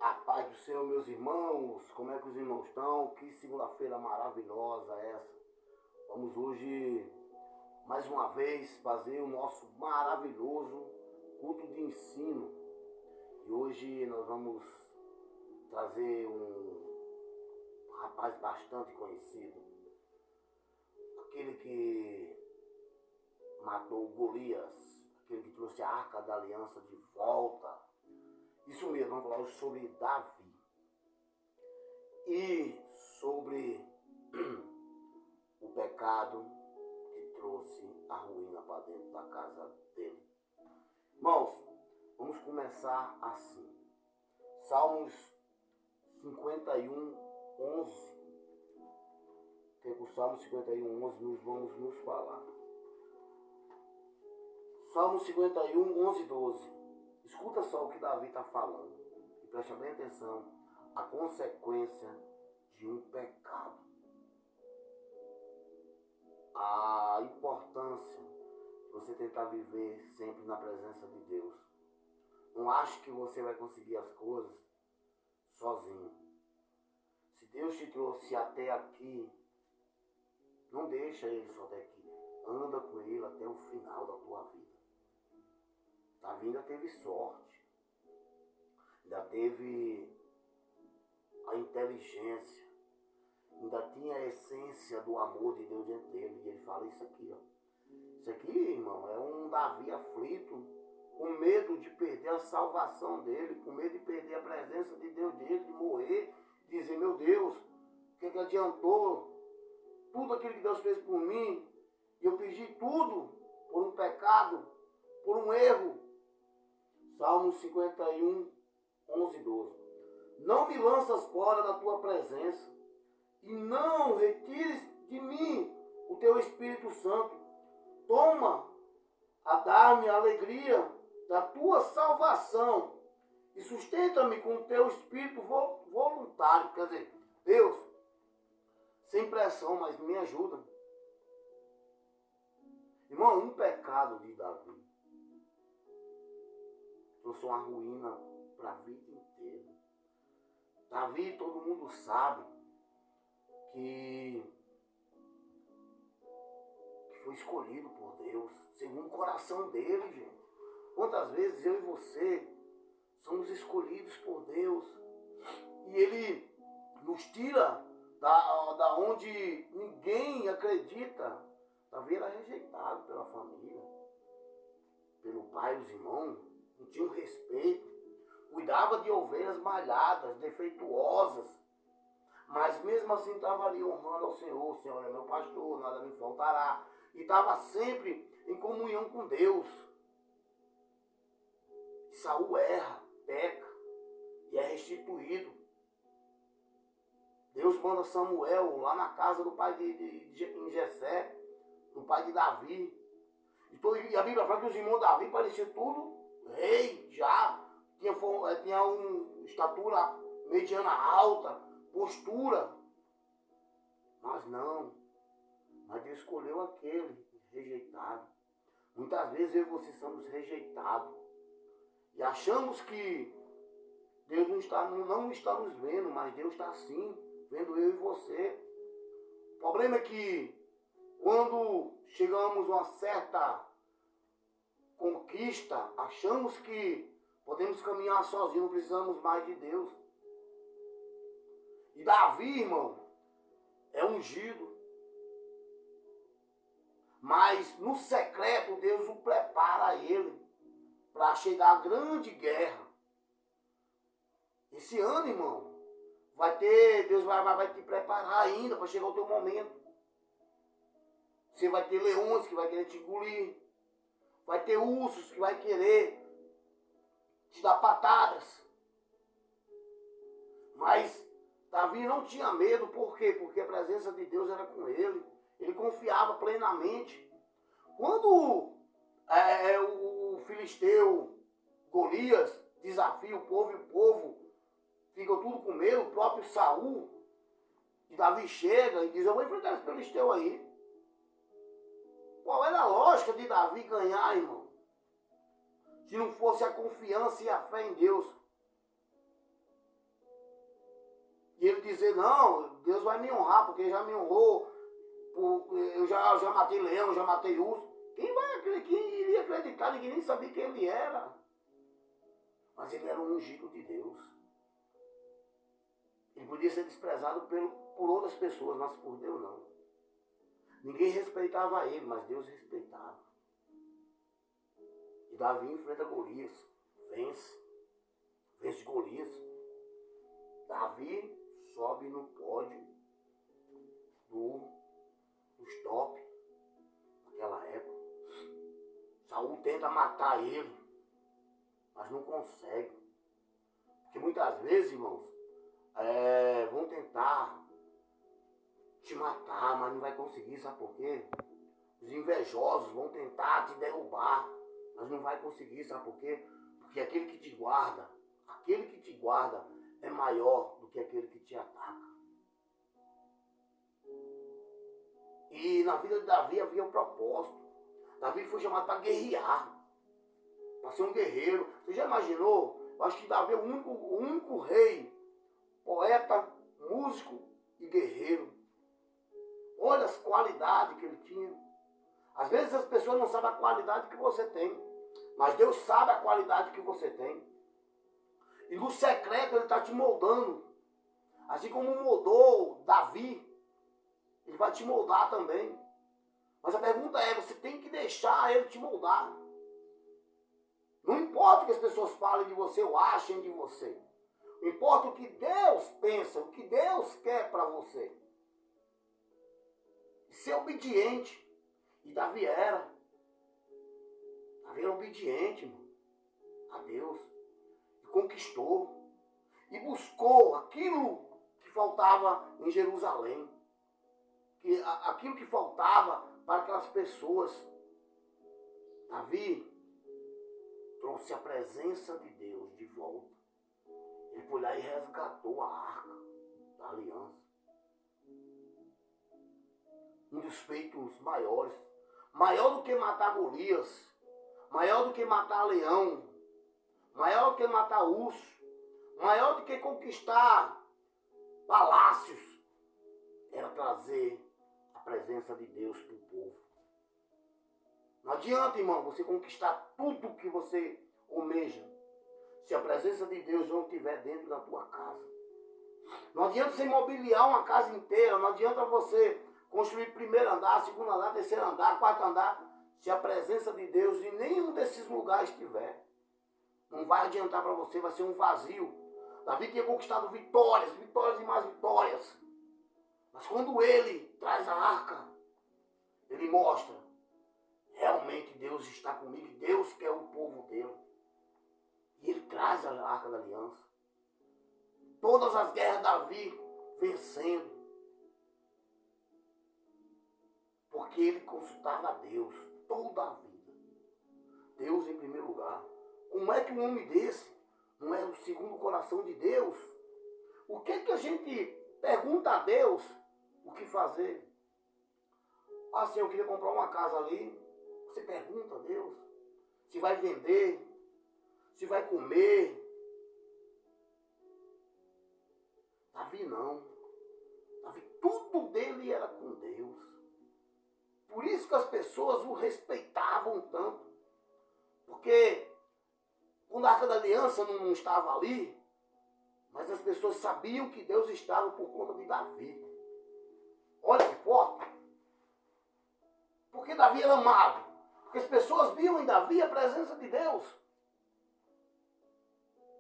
A paz do Senhor, meus irmãos. Como é que os irmãos estão? Que segunda-feira maravilhosa essa. Vamos hoje, mais uma vez, fazer o nosso maravilhoso culto de ensino. E hoje nós vamos trazer um rapaz bastante conhecido. Aquele que matou Golias. Aquele que trouxe a Arca da Aliança de volta. Isso mesmo, vamos falar hoje sobre Davi. E sobre o pecado que trouxe a ruína para dentro da casa dele. Irmãos, vamos começar assim. Salmos 51, 11. O que o Salmo 51, 11 nós vamos nos falar? Salmo 51, 11 e 12. Escuta só o que Davi está falando. E preste bem atenção. A consequência de um pecado. A importância de você tentar viver sempre na presença de Deus. Não ache que você vai conseguir as coisas sozinho. Se Deus te trouxe até aqui, não deixa Ele só até aqui. Anda com Ele até o final da tua vida. Davi ainda teve sorte. Ainda teve a inteligência. Ainda tinha a essência do amor de Deus dentro dele. E ele fala isso aqui, ó. Isso aqui, irmão, é um Davi aflito, com medo de perder a salvação dele, com medo de perder a presença de Deus dele, de morrer, de dizer, meu Deus, o que adiantou? Tudo aquilo que Deus fez por mim, e eu perdi tudo por um pecado, por um erro. Salmo 51, 11 e 12. Não me lanças fora da tua presença, e não retires de mim o teu Espírito Santo. Toma a dar-me a alegria da tua salvação, e sustenta-me com o teu Espírito voluntário. Quer dizer, Deus, sem pressão, mas me ajuda. Irmão, um pecado de Davi trouxe uma ruína para a vida inteira. Davi, todo mundo sabe que foi escolhido por Deus, segundo o coração dele, gente. Quantas vezes eu e você somos escolhidos por Deus e Ele nos tira da onde ninguém acredita. Davi era rejeitado pela família, pelo pai e os irmãos. Não tinha um respeito, cuidava de ovelhas malhadas, defeituosas, mas mesmo assim estava ali honrando ao Senhor. O Senhor é meu pastor, nada me faltará, e estava sempre em comunhão com Deus. Saul erra, peca, e é restituído. Deus manda Samuel lá na casa do pai em Jessé, do pai de Davi. E a Bíblia fala que os irmãos de Davi pareciam tudo rei, já tinha uma estatura mediana alta, postura. Mas não, mas Deus escolheu aquele rejeitado. Muitas vezes eu e você somos rejeitados e achamos que Deus não está nos vendo, mas Deus está sim vendo eu e você. O problema é que quando chegamos a uma certa conquista, achamos que podemos caminhar sozinhos, não precisamos mais de Deus. E Davi, irmão, é ungido. Mas no secreto Deus o prepara ele para chegar a grande guerra. Esse ano, irmão, Deus vai te preparar ainda para chegar o teu momento. Você vai ter leões que vai querer te engolir. Vai ter ursos que vai querer te dar patadas. Mas Davi não tinha medo. Por quê? Porque a presença de Deus era com ele. Ele confiava plenamente. Quando o filisteu Golias desafia o povo e o povo fica tudo com medo, o próprio Saul, e Davi chega e diz, eu vou enfrentar esse filisteu aí. Qual era a lógica de Davi ganhar, irmão? Se não fosse a confiança e a fé em Deus. E ele dizer, não, Deus vai me honrar, porque já me honrou, eu já matei leão, já matei urso. Quem iria acreditar? Ninguém nem sabia quem ele era. Mas ele era um ungido de Deus. Ele podia ser desprezado por outras pessoas, mas por Deus não. Ninguém respeitava ele, mas Deus respeitava. E Davi enfrenta Golias, vence Golias. Davi sobe no pódio dos top naquela época. Saul tenta matar ele, mas não consegue. Porque muitas vezes, irmãos, vão tentar te matar, mas não vai conseguir, sabe por quê? Os invejosos vão tentar te derrubar, mas não vai conseguir, sabe por quê? Porque aquele que te guarda é maior do que aquele que te ataca. E na vida de Davi havia um propósito. Davi foi chamado para guerrear, para ser um guerreiro. Você já imaginou? Eu acho que Davi é o único rei, poeta, músico e guerreiro. Olha as qualidades que ele tinha. Às vezes as pessoas não sabem a qualidade que você tem, mas Deus sabe a qualidade que você tem. E no secreto ele está te moldando. Assim como moldou Davi, ele vai te moldar também. Mas a pergunta é, você tem que deixar ele te moldar. Não importa o que as pessoas falem de você ou achem de você. Não importa o que Deus pensa, o que Deus quer para você. Ser obediente. E Davi era. Davi era obediente, irmão, a Deus. E conquistou. E buscou aquilo que faltava em Jerusalém. Aquilo que faltava para aquelas pessoas. Davi trouxe a presença de Deus de volta. Ele foi lá e resgatou a arca da aliança. Um dos feitos maiores. Maior do que matar Golias. Maior do que matar leão. Maior do que matar urso. Maior do que conquistar palácios. Era trazer a presença de Deus para o povo. Não adianta, irmão, você conquistar tudo que você almeja, se a presença de Deus não estiver dentro da tua casa. Não adianta você imobiliar uma casa inteira, não adianta você construir primeiro andar, segundo andar, terceiro andar, quarto andar, se a presença de Deus em nenhum desses lugares estiver. Não vai adiantar para você, vai ser um vazio. Davi tinha conquistado vitórias, vitórias e mais vitórias. Mas quando ele traz a arca, ele mostra, realmente Deus está comigo, Deus quer o povo dele. E ele traz a arca da aliança. Todas as guerras de Davi vencendo. Porque ele consultava a Deus toda a vida. Deus em primeiro lugar. Como é que um homem desse não é o segundo coração de Deus? O que a gente pergunta a Deus o que fazer? Assim, eu queria comprar uma casa ali. Você pergunta a Deus se vai vender, se vai comer. Davi não. Davi, tudo dele era com Deus. Por isso que as pessoas o respeitavam tanto. Porque quando a Arca da Aliança não estava ali, mas as pessoas sabiam que Deus estava por conta de Davi. Olha que forte. Porque Davi era amado. Porque as pessoas viam em Davi a presença de Deus.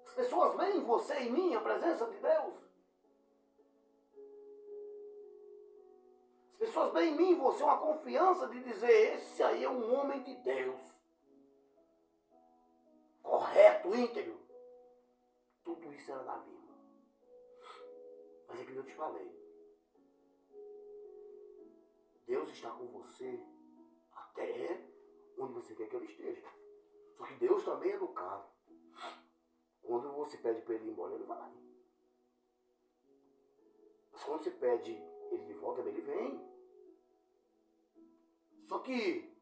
As pessoas veem em você e em mim a presença de Deus. As pessoas veem em mim e em você uma confiança de dizer, esse aí é um homem de Deus. Correto, íntegro. Tudo isso era Davi. Mas é que eu te falei. Deus está com você até onde você quer que ele esteja. Só que Deus também é educado. Quando você pede para ele ir embora, ele vai. Mas quando você pede ele de volta, ele vem. Só que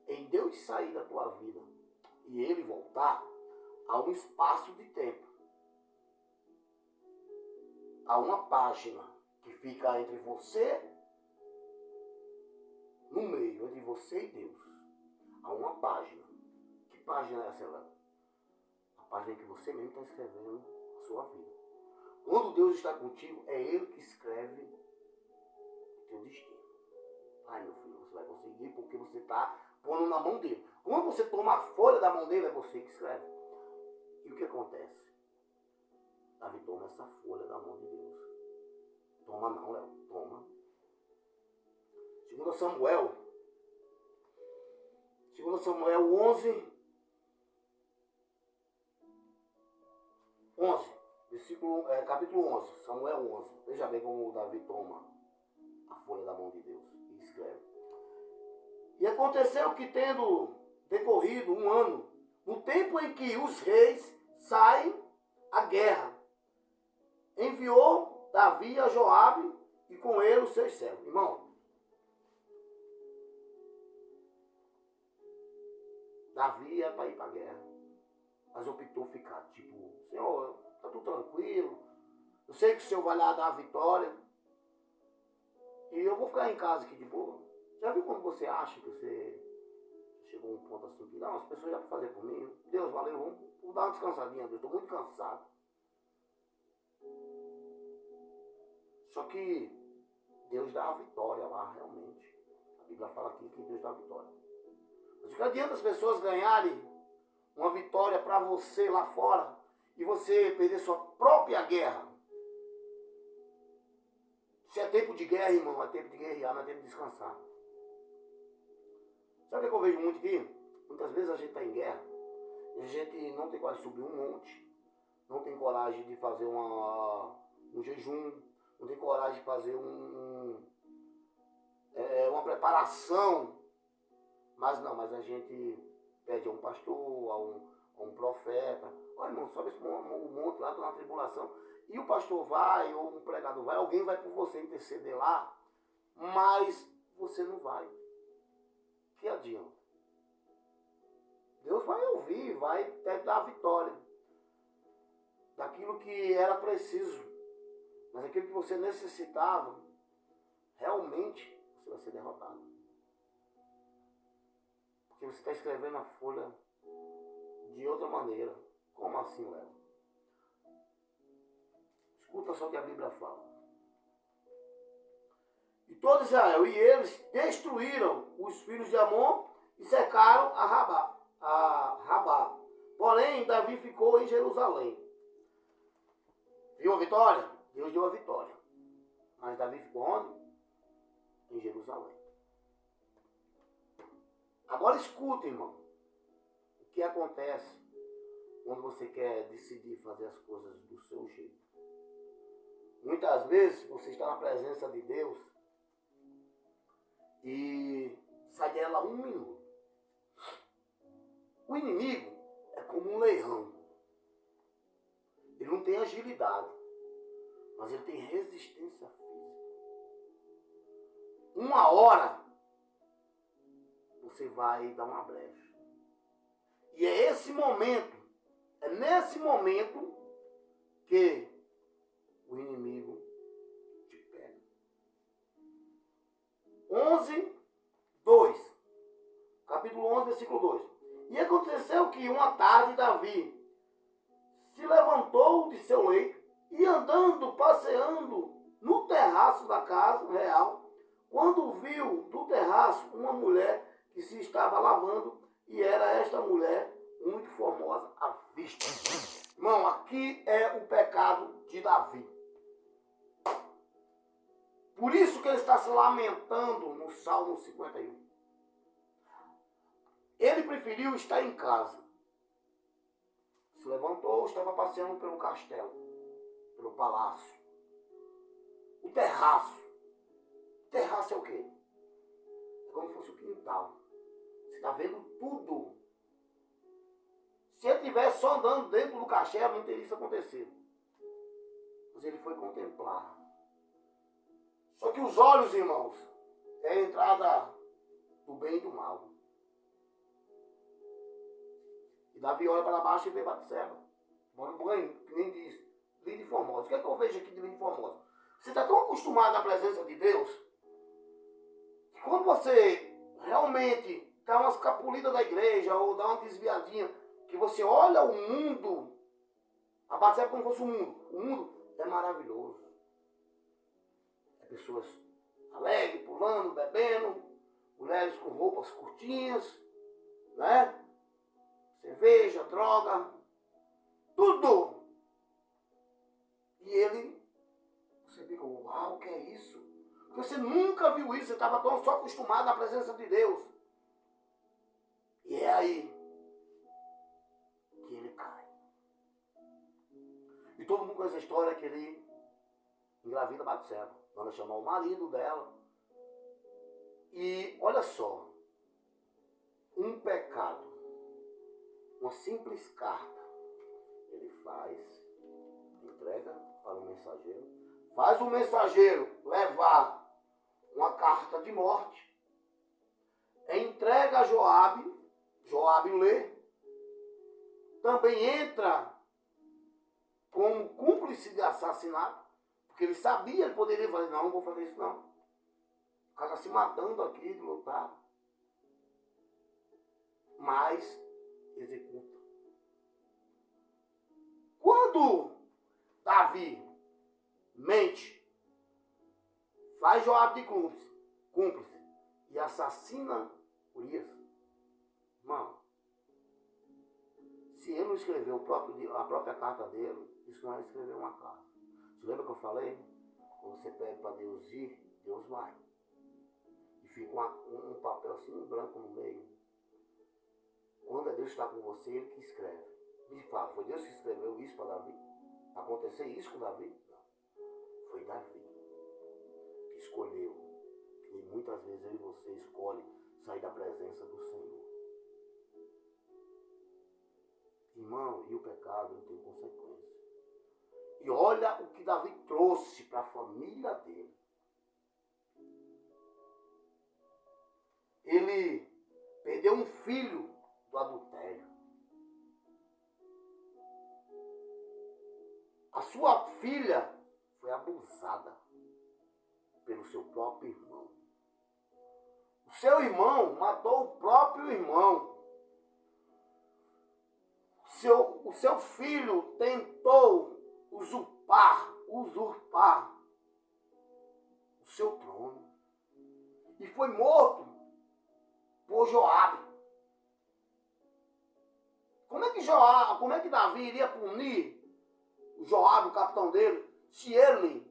em Deus sair da tua vida e ele voltar, há um espaço de tempo. há uma página que fica entre você, no meio, entre você e Deus. Há uma página. Que página é essa, Léo? A página que você mesmo está escrevendo a sua vida. Quando Deus está contigo, é Ele que escreve o teu destino. Ai, meu filho, você vai conseguir porque você está pondo na mão dele. Quando você toma a folha da mão dele, é você que escreve. E o que acontece? Davi toma essa folha da mão de Deus. Toma não, Léo. Toma. 2 Samuel 11, capítulo 11, Samuel 11. Veja bem como Davi toma a folha da mão de Deus e escreve. E aconteceu que, tendo decorrido um ano, no tempo em que os reis saem à guerra, enviou Davi a Joabe e com ele os seus servos. Irmão, Davi é para ir para a guerra, mas optou ficar, tipo, Senhor, está tudo tranquilo, eu sei que o Senhor vai lá dar a vitória, e eu vou ficar em casa aqui de boa. Já viu quando você acha que você chegou a um ponto assim, que não, as pessoas já vão fazer por mim, Deus, valeu, vamos dar uma descansadinha, Deus, estou muito cansado. Só que Deus dá a vitória lá, realmente. A Bíblia fala aqui que Deus dá a vitória. Mas o que adianta as pessoas ganharem uma vitória para você lá fora e você perder sua própria guerra? Se é tempo de guerra, irmão, é tempo de guerrear, não é tempo de descansar. Sabe o que eu vejo muito aqui? Muitas vezes a gente está em guerra e a gente não tem coragem de subir um monte, não tem coragem de fazer um jejum, não tem coragem de fazer uma preparação. Mas a gente pede a um pastor, a um profeta. Olha, irmão, sobe esse monte lá, estou na tribulação. E o pastor vai, ou um pregador vai, alguém vai por você interceder lá, mas você não vai. Que adianta? Deus vai ouvir, vai até dar a vitória daquilo que era preciso. Mas aquilo que você necessitava, realmente você vai ser derrotado. Porque você está escrevendo a folha de outra maneira. Como assim, Léo? Escuta só o que a Bíblia fala. E todo Israel e eles destruíram os filhos de Amon e cercaram a Rabá. Porém, Davi ficou em Jerusalém. Viu a vitória? Deus deu a vitória. Mas Davi ficou onde? Em Jerusalém. Agora escuta, irmão. O que acontece quando você quer decidir fazer as coisas do seu jeito? Muitas vezes você está na presença de Deus e sai dela um minuto. O inimigo é como um leão. Ele não tem agilidade, mas ele tem resistência física. Uma hora você vai dar uma brecha. E é nesse momento que o inimigo te pega. 2. Capítulo 11, versículo 2. E aconteceu que uma tarde Davi se levantou de seu leito e andando, passeando no terraço da casa real, quando viu do terraço uma mulher que se estava lavando, e era esta mulher muito formosa à vista. Irmão, aqui é o pecado de Davi. Por isso que ele está se lamentando no Salmo 51. Ele preferiu estar em casa. Se levantou, estava passeando pelo castelo, pelo palácio. O terraço. O terraço é o quê? É como se fosse o quintal. Você está vendo tudo. Se ele estivesse só andando dentro do castelo, não teria isso acontecido. Mas ele foi contemplar. Só que os olhos, irmãos, é a entrada do bem e do mal. E Davi olha para baixo e vê Batseba. Tomando banho, que nem diz. Linda e Formosa. O que é que eu vejo aqui de Linda e Formosa? Você está tão acostumado à presença de Deus, que quando você realmente dá uma escapulida da igreja, ou dá uma desviadinha, que você olha o mundo, a Batseba como fosse o mundo é maravilhoso. É pessoas alegres, pulando, bebendo, mulheres com roupas curtinhas, né? Cerveja, droga, tudo. E ele, você fica, uau, o que é isso? Porque você nunca viu isso, você estava tão só acostumado à presença de Deus. E é aí que ele cai. E todo mundo conhece a história que ele engravida Batseba. Manda chamar o marido dela. E olha só, um pecado, uma simples carta, ele faz, entrega para o mensageiro, faz o mensageiro levar uma carta de morte, entrega a Joabe, Joabe lê, também entra como cúmplice de assassinato, porque ele sabia, ele poderia fazer, não vou fazer isso não. O cara está se matando aqui de lutar. Mas executa. Quando Davi mente, faz Joabe de cúmplice e assassina Urias, irmão, se ele não escreveu a própria carta dele, isso não é escrever uma carta. Você lembra que eu falei? Quando você pede para Deus ir, Deus vai. E fica um papel assim, um branco no meio. Quando Deus está com você, ele que escreve. Me fala, foi Deus que escreveu isso para Davi? Acontecer isso com Davi? Não. Foi Davi que escolheu. E muitas vezes eu e você escolhe sair da presença do Senhor. Irmão, e o pecado não tem consequência. E olha o que Davi trouxe para a família dele. Ele perdeu um filho do adultério. A sua filha foi abusada pelo seu próprio irmão. O seu irmão matou o próprio irmão. O seu filho tentou usurpar o seu trono. E foi morto por Joabe. Como é que Davi iria punir o Joabe, o capitão dele, se ele